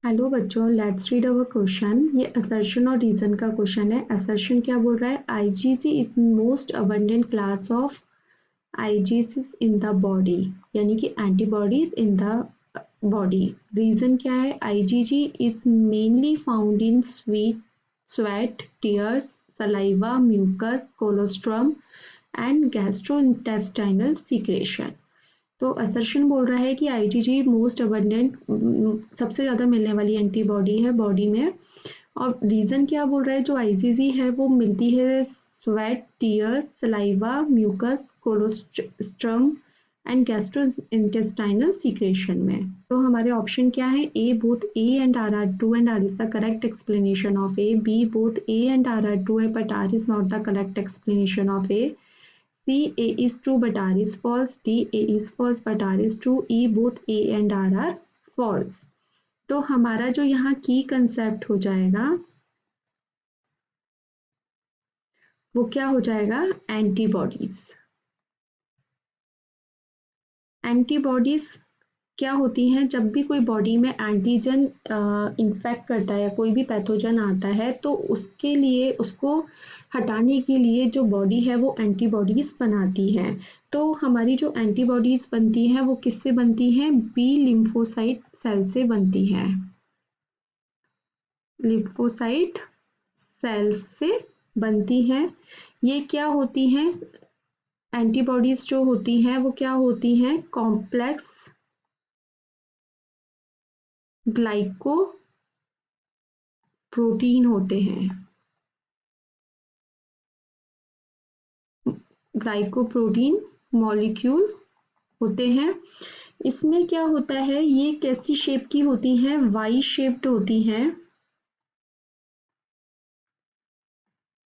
Hello बच्चों, let's read our question. ये assertion और रीजन का क्वेश्चन है। असर्शन क्या बोल रहा है? IgG is most abundant class of IgGs in the body, यानी कि antibodies in the body. Reason क्या है? IgG is mainly found in sweat, tears, saliva, mucus, colostrum and gastrointestinal secretion. तो असर्शन बोल रहा है कि आईजीजी मोस्ट अबंडेंट, सबसे ज़्यादा मिलने वाली एंटीबॉडी है बॉडी में। और रीज़न क्या बोल रहा है? जो आईजीजी है वो मिलती है sweat, tears, saliva, mucus, colostrum and gastrointestinal secretion में। तो हमारे ऑप्शन क्या है? A both A and R are true and R is the correct explanation of A. B both A and R are true है but R is not the correct explanation of A. C, A is true but R is false. D, A is false but R is true. E, both A and R are false. तो हमारा जो यहाँ की concept हो जाएगा वो क्या हो जाएगा? एंटीबॉडीज। एंटीबॉडीज क्या होती हैं? जब भी कोई बॉडी में एंटीजन इन्फेक्ट करता है या कोई भी पैथोजन आता है तो उसके लिए, उसको हटाने के लिए जो बॉडी है वो एंटीबॉडीज बनाती है। तो हमारी जो एंटीबॉडीज बनती हैं वो किससे बनती हैं? बी लिम्फोसाइट सेल से बनती हैं। लिम्फोसाइट सेल्स से बनती हैं। ये क्या होती हैं? एंटीबॉडीज जो होती हैं वो क्या होती हैं? कॉम्प्लेक्स ग्लाइको प्रोटीन होते हैं। ग्लाइकोप्रोटीन मॉलिक्यूल होते हैं। इसमें क्या होता है? ये कैसी शेप की होती हैं? वाई शेप्ड होती हैं।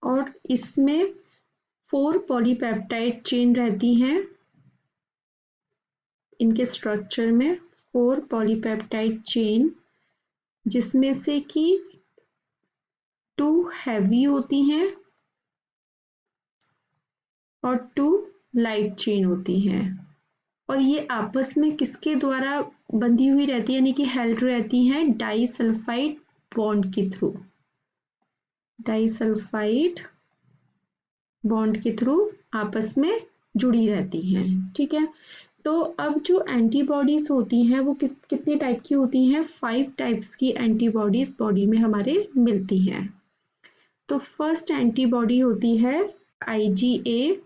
और इसमें 4 पॉलीपेप्टाइड चेन रहती हैं। इनके स्ट्रक्चर में 4 पॉलीपेप्टाइड चेन, जिसमें से कि 2 हैवी होती हैं और 2 लाइट चेन होती हैं। और ये आपस में किसके द्वारा बंधी हुई रहती है, यानी कि हेल्ड रहती हैं? डाइसल्फाइड बॉन्ड के थ्रू। डाइसल्फाइड बॉन्ड के थ्रू आपस में जुड़ी रहती हैं। ठीक है। तो अब जो एंटीबॉडीज होती हैं वो कितने टाइप की होती हैं? 5 टाइप्स की एंटीबॉडीज बॉडी में हमारे मिलती हैं। तो फर्स्ट एंटीबॉडी होती है IgA,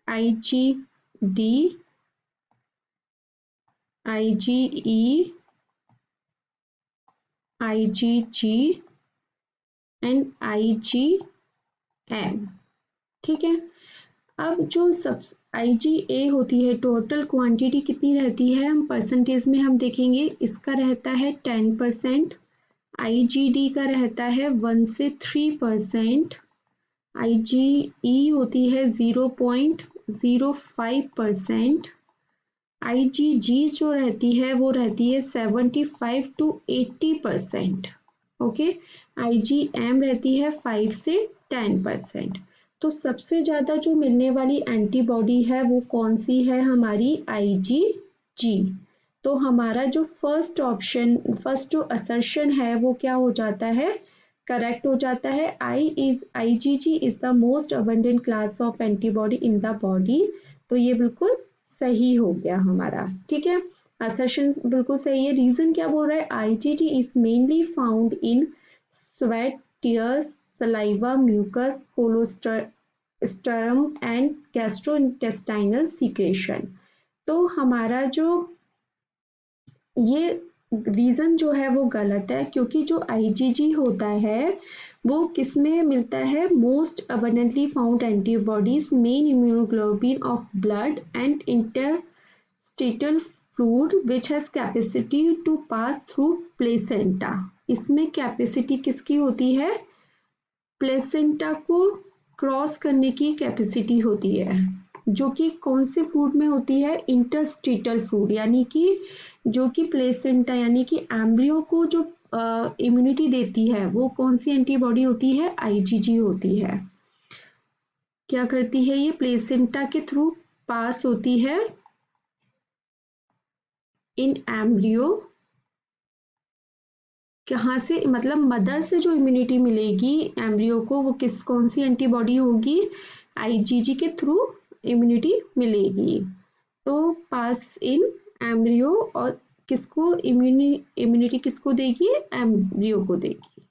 IgD, IgE, IgG and IgM। ठीक है। अब जो सब IgA होती है, टोटल क्वांटिटी कितनी रहती है? हम परसेंटेज में हम देखेंगे, इसका रहता है 10%, IgD का रहता है 1 से 3%, IgE होती है 0.05%, IgG जो रहती है वो रहती है 75 to 80%। ओके। IgM रहती है 5 से 10%। तो सबसे ज़्यादा जो मिलने वाली एंटीबॉडी है वो कौन सी है? हमारी IgG। तो हमारा जो फर्स्ट ऑप्शन, फर्स्ट जो असर्शन है वो क्या हो जाता है? करेक्ट हो जाता है। IgG is the most abundant class of antibody in the body. तो ये बिल्कुल सही हो गया हमारा। ठीक है। असर्शन बिल्कुल सही है। रीजन क्या बोल रहा है? IgG is mainly found in sweat, tears, saliva, mucus, colostrum and gastrointestinal secretion. तो हमारा जो ये रीजन जो है वो गलत है, क्योंकि जो IgG होता है वो किसमें मिलता है? Most abundantly found antibodies, main immunoglobin of blood and interstitial fluid which has capacity to pass through placenta. इसमें कैपेसिटी किसकी होती है? प्लेसेंटा को क्रॉस करने की कैपेसिटी होती है, जो कि कौन से फ्लूइड में होती है? इंटरस्टिशियल फ्लूइड, यानी कि जो कि प्लेसेंटा यानी कि एम्ब्रियो को जो इम्यूनिटी देती है वो कौन सी एंटीबॉडी होती है? IgG होती है। क्या करती है? ये प्लेसेंटा के थ्रू पास होती है इन एम्ब्रियो, कहाँ से, मतलब मदर से जो इम्यूनिटी मिलेगी एम्ब्रियो को, वो कौन सी एंटीबॉडी होगी, आईजीजी के थ्रू इम्यूनिटी मिलेगी। तो पास इन एम्ब्रियो, और किसको इम्यूनिटी किसको देगी, एम्ब्रियो को देगी।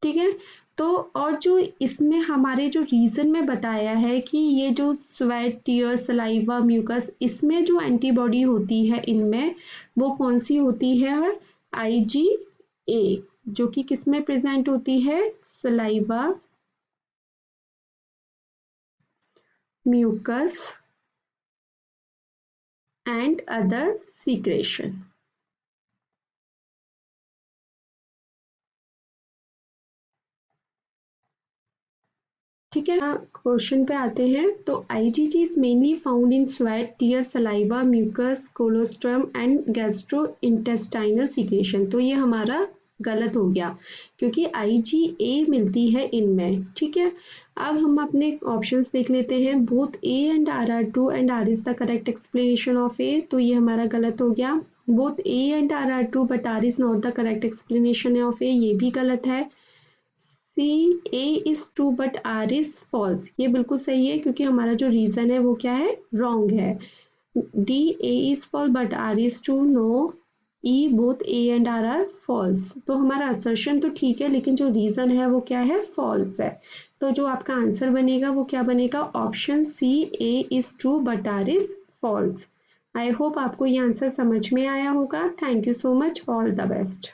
ठीक है। तो और जो इसमें हमारे जो रीजन में बताया है कि ये जो स्वेट, टीयर, सलाइवा, म्यूकस, इसमें जो एंटीबॉडी होती है इनमें, वो कौन सी होती है, IgA, जो कि किसमें प्रेजेंट होती है, saliva, mucus and other secretion. ठीक है, क्वेश्चन पे आते हैं। तो IgG is mainly found in sweat, tear, saliva, mucus, colostrum and gastro intestinal secretion. तो ये हमारा गलत हो गया, क्योंकि IgA मिलती है इनमें। ठीक है, अब हम अपने ऑप्शंस देख लेते हैं। Both A and RR2 and R is the correct explanation of A, तो ये हमारा गलत हो गया। Both A and RR2 but R is not the correct explanation of A, ये भी गलत है। C, A is true but R is false, ये बिल्कुल सही है, क्योंकि हमारा जो रीजन है वो क्या है, रॉन्ग है। D, A is false but R is true, no, E, both A and R false. तो हमारा असर्शन तो ठीक है, लेकिन जो रीजन है वो क्या है, फॉल्स है। तो जो आपका आंसर बनेगा वो क्या बनेगा, option C, A is true but R is false. I hope आपको ये आंसर समझ में आया होगा। Thank you so much, all the best.